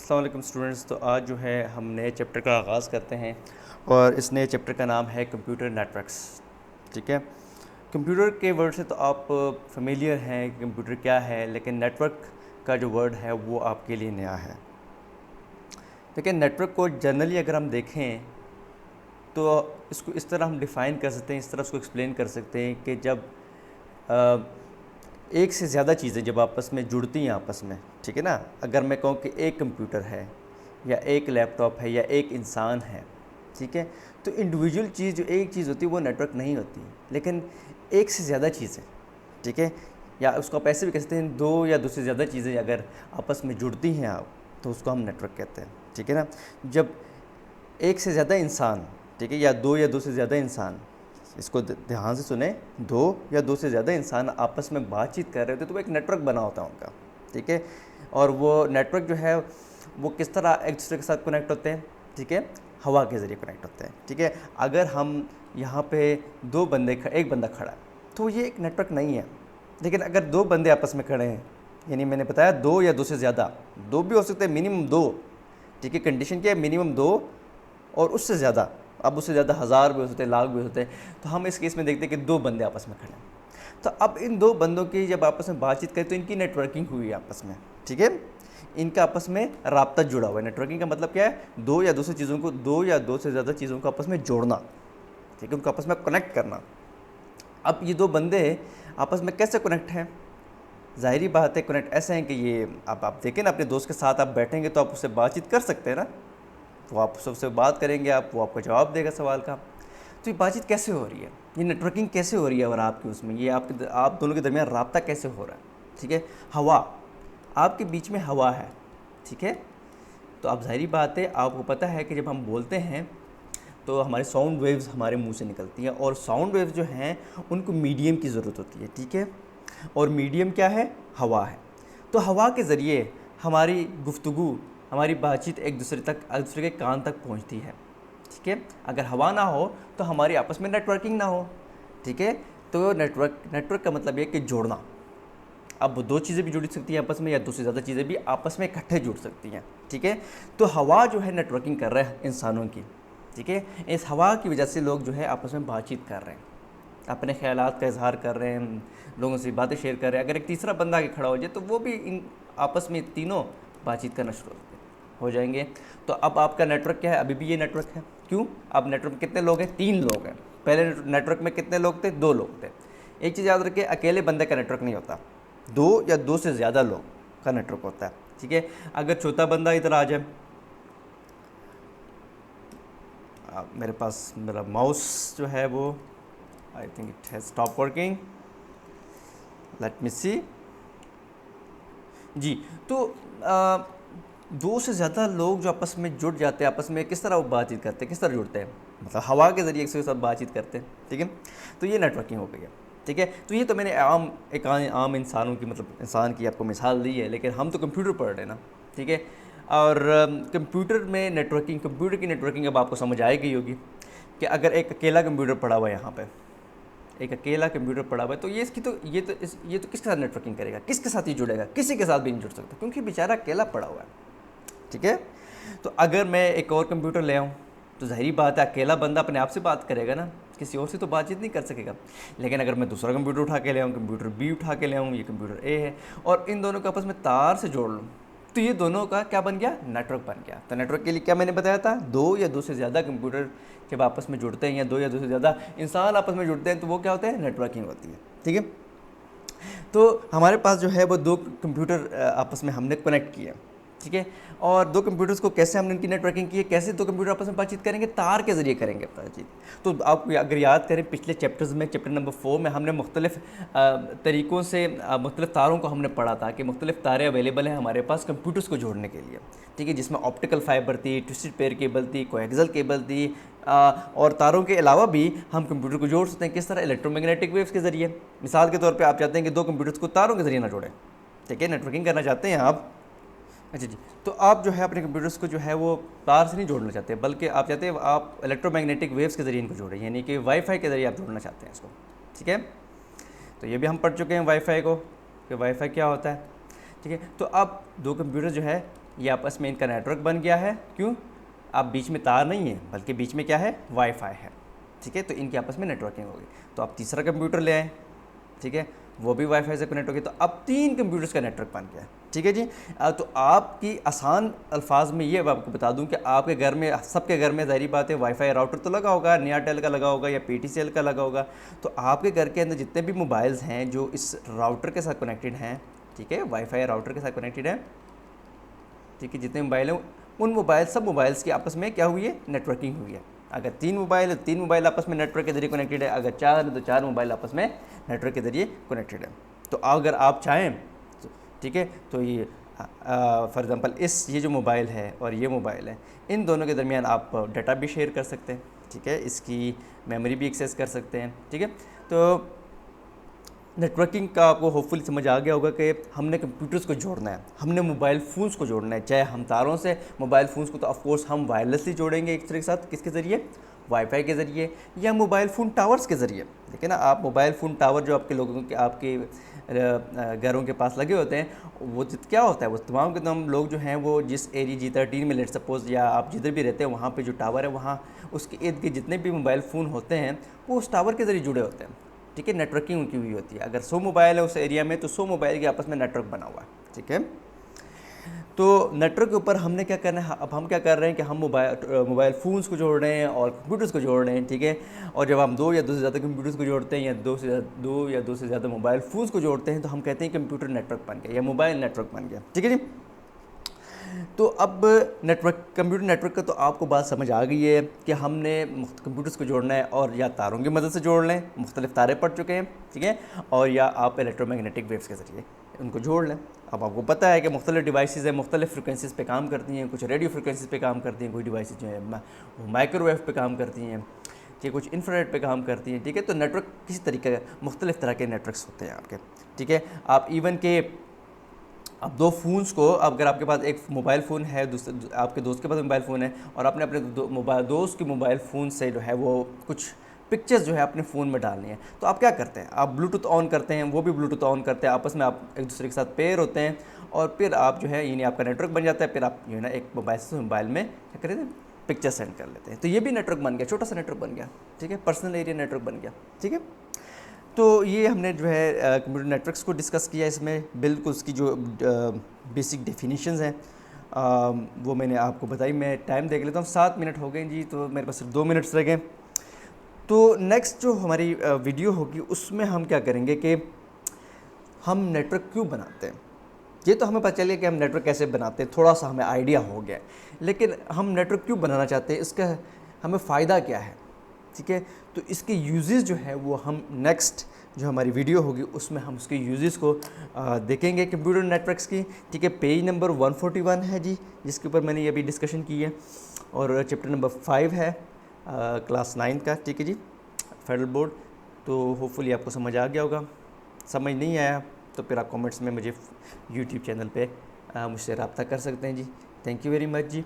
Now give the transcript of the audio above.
अस्सलाम वालेकुम स्टूडेंट्स। तो आज जो है हम नए चैप्टर का आगाज़ करते हैं और इस नए चैप्टर का नाम है कंप्यूटर नेटवर्क्स। ठीक है, कंप्यूटर के वर्ड से तो आप फेमिलियर हैं, कंप्यूटर क्या है, लेकिन नेटवर्क का जो वर्ड है वो आपके लिए नया है। देखिए, नेटवर्क को जनरली अगर हम देखें तो इसको इस तरह हम डिफ़ाइन कर सकते हैं, इस तरह इसको एक्सप्लेन कर सकते हैं कि जब अ, एक से ज़्यादा चीज़ें जब आपस में जुड़ती हैं आपस में, ठीक है ना। अगर मैं कहूँ कि एक कंप्यूटर है या एक लैपटॉप है या एक इंसान है, ठीक है, तो इंडिविजुअल चीज़ जो एक चीज़ होती है वो नेटवर्क नहीं होती, लेकिन एक से ज़्यादा चीज़ें, ठीक है, या उसको आप ऐसे भी कह सकते हैं, दो या दो से ज़्यादा चीज़ें अगर आपस में जुड़ती हैं आप, तो उसको हम नेटवर्क कहते हैं। ठीक है ना। जब एक से ज़्यादा इंसान, ठीक है, या दो से ज़्यादा इंसान, इसको ध्यान से सुने, दो या दो से ज़्यादा इंसान आपस में बातचीत कर रहे होते तो वो एक नेटवर्क बना होता है उनका। ठीक है, और वो नेटवर्क जो है वो किस तरह एक दूसरे के साथ कनेक्ट होते हैं, ठीक है, हवा के ज़रिए कनेक्ट होते हैं। ठीक है, अगर हम यहाँ पे एक बंदा खड़ा है तो ये एक नेटवर्क नहीं है। लेकिन अगर दो बंदे आपस में खड़े हैं, यानी मैंने बताया दो या दो से ज़्यादा, दो भी हो सकते हैं, मिनिमम दो, ठीक है, कंडीशन क्या है, मिनिमम दो और उससे ज़्यादा, अब उससे ज़्यादा हज़ार भी हो सकते हैं, लाख भी हो सकते हैं। तो हम इस केस में देखते हैं कि दो बंदे आपस में खड़े हैं। तो अब इन दो बंदों की जब आपस में बातचीत करें तो इनकी नेटवर्किंग हुई है आपस में। ठीक है, इनका आपस में राब्ता जुड़ा हुआ है। नेटवर्किंग का मतलब क्या है, दो या दो से चीज़ों को, दो या दो से ज़्यादा चीज़ों को आपस में जोड़ना, ठीक है, उनको आपस में कनेक्ट करना। अब ये दो बंदे आपस में कैसे कनेक्ट हैं? ज़ाहिरी बात है, कनेक्ट ऐसे हैं कि ये अब आप देखें ना, अपने दोस्त के साथ आप बैठेंगे तो आप उससे बातचीत कर सकते हैं ना, तो आप सबसे बात करेंगे, आप वो आपको जवाब देगा सवाल का। तो ये बातचीत कैसे हो रही है, ये नेटवर्किंग कैसे हो रही है, और आपकी उसमें ये आप दोनों के दरमियान राब्ता कैसे हो रहा है? ठीक है, हवा, आपके बीच में हवा है, ठीक है। तो अब ज़ाहिरी बात है, आपको पता है कि जब हम बोलते हैं तो हमारे साउंड वेव्स हमारे मुंह से निकलती हैं, और साउंड वेव्स जो हैं उनको मीडियम की ज़रूरत होती है, ठीक है। और मीडियम क्या है? हवा है। तो हवा के ज़रिए हमारी गुफ्तगू, हमारी बातचीत एक दूसरे के कान तक पहुंचती है, ठीक है। अगर हवा ना हो तो हमारी आपस में नेटवर्किंग ना हो, ठीक है। तो नेटवर्क का मतलब ये है कि जोड़ना। अब वो दो चीज़ें भी जुड़ सकती हैं आपस में, या दो से ज़्यादा चीज़ें भी आपस में इकट्ठे जुड़ सकती हैं, ठीक है। तो हवा जो है नेटवर्किंग कर रहा है इंसानों की, ठीक है। इस हवा की वजह से लोग जो है आपस में बातचीत कर रहे हैं, अपने ख़यालात का इजहार कर रहे हैं, लोगों से बातें शेयर कर रहे हैं। अगर एक तीसरा बंदा आगे खड़ा हो जाए तो वो भी इन आपस में तीनों बातचीत करना शुरू हो जाएंगे। तो अब आपका नेटवर्क क्या है? अभी भी ये नेटवर्क है। क्यों? अब नेटवर्क में कितने लोग हैं? 3 लोग हैं। पहले नेटवर्क में कितने लोग थे? 2 लोग थे। एक चीज़ याद रखिए, अकेले बंदे का नेटवर्क नहीं होता, दो या दो से ज़्यादा लोग का नेटवर्क होता है, ठीक है। अगर चौथा बंदा इधर आ जाए, मेरे पास मेरा माउस जो है वो, I think it has stop working, let me see. जी, तो दो से ज़्यादा लोग जो आपस में जुड़ जाते हैं, आपस में किस तरह वो बातचीत करते हैं, किस तरह जुड़ते हैं? मतलब हवा के ज़रिए एक दूसरे के साथ बातचीत करते हैं, ठीक है। तो ये नेटवर्किंग हो गई है, ठीक है। तो ये तो मैंने आम इंसानों की, मतलब इंसान की आपको मिसाल दी है, लेकिन हम तो कंप्यूटर पढ़ रहे हैं ना, ठीक है। और कंप्यूटर की नेटवर्किंग अब आपको समझ आएगी होगी कि अगर एक अकेला कंप्यूटर पड़ा हुआ है यहाँ पे, एक अकेला कंप्यूटर पड़ा हुआ है, तो ये तो किसके साथ नेटवर्किंग करेगा, किसके साथ ही जुड़ेगा? किसी के साथ भी नहीं जुड़ सकता, क्योंकि बेचारा अकेला पड़ा हुआ है, ठीक है। तो अगर मैं एक और कंप्यूटर ले आऊँ तो ज़ाहिरी बात है, अकेला बंदा अपने आप से बात करेगा ना, किसी और से तो बातचीत नहीं कर सकेगा। लेकिन अगर मैं दूसरा कंप्यूटर उठा के ले आऊँ, कंप्यूटर बी उठा के ले आऊँ, ये कंप्यूटर ए है, और इन दोनों को आपस में तार से जोड़ लूँ, तो ये दोनों का क्या बन गया? नेटवर्क बन गया। तो नेटवर्क के लिए क्या मैंने बताया था? दो या दो से ज़्यादा कंप्यूटर जब आपस में जुड़ते हैं, या दो या दो से ज़्यादा इंसान आपस में जुड़ते हैं, तो वो क्या होता है? नेटवर्किंग होती है, ठीक है। तो हमारे पास जो है वो दो कंप्यूटर आपस में हमने कनेक्ट किया, ठीक है। और दो कंप्यूटर्स को कैसे हमने इनकी नेटवर्किंग की है, कैसे दो कंप्यूटर आपस में बातचीत करेंगे? तार के ज़रिए करेंगे बातचीत। तो आप अगर याद करें, पिछले चैप्टर्स में, चैप्टर नंबर 4 में हमने मुख्तलिफ़ तरीक़ों से मुख्तलिफ़ तारों को हमने पढ़ा था कि मुख्तलिफ़ तारें अवेलेबल हैं हमारे पास कंप्यूटर्स को जोड़ने के लिए, ठीक है, जिसमें ऑप्टिकल फाइबर थी, ट्विस्टेड पेयर केबल थी, कोएक्सियल केबल थी, और तारों के अलावा भी हम कंप्यूटर को जोड़ सकते हैं। किस तरह? इलेक्ट्रोमैग्नेटिक वेव्स के ज़रिए। मिसाल के तौर पे आप चाहते हैं कि दो कंप्यूटर्स को तारों के ज़रिए ना जोड़ें, ठीक है, नेटवर्किंग करना चाहते हैं आप, अच्छा जी, तो आप जो है अपने कंप्यूटर्स को जो है वो तार से नहीं जोड़ना चाहते, बल्कि आप चाहते हैं आप इलेक्ट्रोमैग्नेटिक वेव्स के ज़रिए इनको जोड़ें, यानी कि वाईफाई के ज़रिए आप जोड़ना चाहते हैं इसको, ठीक है। तो ये भी हम पढ़ चुके हैं वाईफाई को, कि वाईफाई क्या होता है, ठीक है। तो अब दो कंप्यूटर जो है ये आपस में इनका नेटवर्क बन गया है। क्यों? अब बीच में तार नहीं है, बल्कि बीच में क्या है, वाईफाई है। ठीक है, तो इनकी आपस में नेटवर्किंग होगी। तो आप तीसरा कंप्यूटर ले आए, ठीक है, वो भी वाईफाई से कनेक्ट हो गया, तो अब 3 कंप्यूटर्स का नेटवर्क बन गया। ठीक है जी। तो आपकी आसान अल्फाज में ये आपको बता दूं कि आपके घर में, सबके घर में ज़ाहिर बात है वाईफाई राउटर तो लगा होगा, नियाटेल का लगा होगा या पीटीसीएल का लगा होगा। तो आपके घर के अंदर जितने भी मोबाइल्स हैं जो इस राउटर के साथ कनेक्टेड हैं, ठीक है, वाईफाई राउटर के साथ कनेक्टेड है, ठीक है, जितने मोबाइल हैं उन मोबाइल, सब मोबाइल्स की आपस में क्या हुई है, नेटवर्किंग हुई है। अगर 3 मोबाइल है, 3 मोबाइल आपस में नेटवर्क के जरिए कनेक्टेड है। अगर 4 है तो 4 मोबाइल आपस में नेटवर्क के जरिए कनेक्टेड है। तो अगर आप चाहें तो, ठीक है, तो ये फॉर एग्ज़ाम्पल ये जो मोबाइल है और ये मोबाइल है, इन दोनों के दरमियान आप डाटा भी शेयर कर सकते हैं। ठीक है, इसकी मेमोरी भी एक्सेस कर सकते हैं। ठीक है, तो नेटवर्किंग का आपको होपफुली समझ आ गया होगा कि हमने कंप्यूटर्स को जोड़ना है, हमने मोबाइल फ़ोन्स को जोड़ना है। चाहे हम तारों से मोबाइल फ़ोन्स को तो ऑफ कोर्स हम वायरलेसली जोड़ेंगे एक दूसरे के साथ, किसके ज़रिए, वाईफाई के ज़रिए या मोबाइल फ़ोन टावर्स के ज़रिए। देखिए ना, आप मोबाइल फ़ोन टावर जो आपके लोगों के, आपके घरों के पास लगे होते हैं, वो क्या होता है, वो तमाम के तमाम लोग जो हैं वो जिस एरिया G13 में लेट सपोज़, या आप जिधर भी रहते हैं वहाँ पे जो टावर है, वहाँ उसके इर्द गिर्द जितने भी मोबाइल फ़ोन होते हैं वो उस टावर के ज़रिए जुड़े होते हैं। ठीक है, नेटवर्किंग उनकी हुई होती है। अगर 100 मोबाइल है उस एरिया में तो 100 मोबाइल के आपस में नेटवर्क बना हुआ है। ठीक है, तो नेटवर्क के ऊपर हमने क्या करना है, अब हम क्या कर रहे हैं कि हम मोबाइल फ़ोन्स को जोड़ रहे हैं और कंप्यूटर्स को जोड़ रहे हैं। ठीक है, और जब हम 2 या 2 से ज़्यादा कंप्यूटर्स को जोड़ते हैं या 2 से ज़्यादा मोबाइल फ़ोन्स को जोड़ते हैं तो हम कहते हैं कंप्यूटर नेटवर्क बन गया या मोबाइल नेटवर्क बन गया। ठीक है जी। तो अब कंप्यूटर नेटवर्क का तो आपको बात समझ आ गई है कि हमने कंप्यूटर्स को जोड़ना है और या तारों की मदद से जोड़ लें, मुख्तलिफ तारे पड़ चुके हैं, ठीक है, और या आप इलेक्ट्रोमैग्नेटिक वेव्स के ज़रिए उनको जोड़ लें। अब आपको पता है कि मुख्तलिफ डिवाइसेस हैं, मुख्तलिफ फ्रिक्वेंसीज़ पे काम करती हैं, कुछ रेडियो फ्रिक्वेंसीज़ पे काम करती हैं, कोई डिवाइसेस जो है माइक्रोवेव पे काम करती हैं, ठीक है, कुछ इंफ्रारेड पे काम करती हैं। ठीक है, तो नेटवर्क किसी तरीके का, मुख्तलिफ तरह के नेटवर्क्स होते हैं आपके। ठीक है, आप इवन के अब 2 फ़ोन्स को, अगर आपके पास एक मोबाइल फ़ोन है, दूसरे आपके दोस्त के पास मोबाइल फ़ोन है और आपने अपने दोस्त के मोबाइल फ़ोन से जो है वो कुछ पिक्चर्स जो है अपने फ़ोन में डालनी है, तो आप क्या करते हैं, आप ब्लूटूथ ऑन करते हैं, वो भी ब्लूटूथ ऑन करते हैं, आपस में आप एक दूसरे के साथ पेयर होते हैं और फिर आप जो है, यानी आपका नेटवर्क बन जाता है। फिर आप जो है ना एक मोबाइल से मोबाइल में क्या करते हैं, पिक्चर सेंड कर लेते हैं। तो ये भी नेटवर्क बन गया, छोटा सा नेटवर्क बन गया। ठीक है, पर्सनल एरिया नेटवर्क बन गया। ठीक है, तो ये हमने जो है कंप्यूटर नेटवर्क्स को डिस्कस किया। इसमें बिल्कुल उसकी जो बेसिक डेफिनेशंस हैं वो मैंने आपको बताई। मैं टाइम देख लेता हूँ, 7 मिनट हो गए जी, तो मेरे पास सिर्फ 2 मिनट्स रह गए। तो नेक्स्ट जो हमारी वीडियो होगी उसमें हम क्या करेंगे कि हम नेटवर्क क्यों बनाते हैं। ये तो हमें पता चलिए कि हम नेटवर्क कैसे बनाते हैं, थोड़ा सा हमें आइडिया हो गया, लेकिन हम नेटवर्क क्यों बनाना चाहते हैं, इसका हमें फ़ायदा क्या है। ठीक है, तो इसके यूजेस जो है वो हम नेक्स्ट जो हमारी वीडियो होगी उसमें हम उसके यूजेस को देखेंगे कंप्यूटर नेटवर्क्स की। ठीक है, पेज नंबर 141 है जी, जिसके ऊपर मैंने ये अभी डिस्कशन की है, और चैप्टर नंबर 5 है क्लास 9 का। ठीक है जी, फेडरल बोर्ड। तो होपफुली आपको समझ आ गया होगा। समझ नहीं आया तो फिर आप कमेंट्स में मुझे यूट्यूब चैनल पे मुझसे रब्ता कर सकते हैं जी। Thank you very much ji.